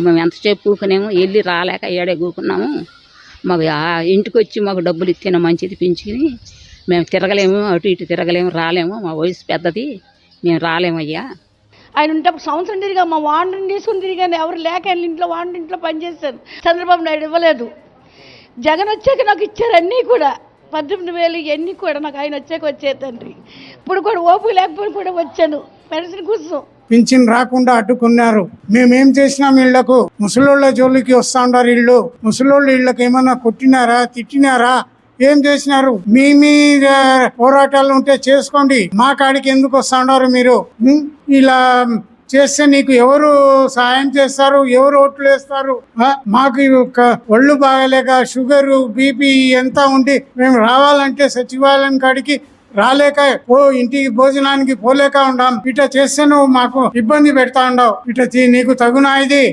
మేము ఎంతసేపు కూకునేమో వెళ్ళి రాలేక ఏడే కూకున్నాము. మాకు ఇంటికి వచ్చి మాకు డబ్బులు ఇస్తేనే మంచిది పింఛని. మేము తిరగలేము, అటు ఇటు తిరగలేము, రాలేము. మా వయసు పెద్దది, మేము రాలేమయ్యా. ఆయన ఉంటే సంవత్సరం తిరిగా మా వాండని తీసుకుని తిరిగాను. ఎవరు లేక ఆయన ఇంట్లో వాండ ఇంట్లో పనిచేశాను. చంద్రబాబు నాయుడు ఇవ్వలేదు. జగన్ వచ్చాక నాకు ఇచ్చారు అన్నీ కూడా. 18,000 ఇవన్నీ కూడా నాకు ఆయన వచ్చాక వచ్చే తండ్రి. ఇప్పుడు కూడా ఓపిక లేకపోయినా కూడా వచ్చాను పెన్షన్ కోసం. పింఛన్ రాకుండా అడ్డుకున్నారు. మేమేం చేసినాం? ఇళ్లకు ముసలోళ్ళ జోలికి వస్తా ఉన్నారు. ముసలోళ్ళు ఇళ్ళకి ఏమన్నా కొట్టినారా, తిట్టినారా, ఏం చేసినారు? మీ పోరాటాలు ఉంటే చేసుకోండి, మా కాడికి ఎందుకు వస్తా ఉన్నారు మీరు? ఇలా చేస్తే నీకు ఎవరు సాయం చేస్తారు? ఎవరు ఓట్లు వేస్తారు? మాకు ఒళ్ళు బాగలేక షుగరు బీపీ ఎంత ఉండి మేము రావాలంటే సచివాలయం కాడికి రాలేక ఇంటికి భోజనానికి పోలేక ఉండాం. ఇట్లా చేస్తే నువ్వు మాకు ఇబ్బంది పెడతా ఉండవు. ఇట్లా నీకు తగునా ఇది?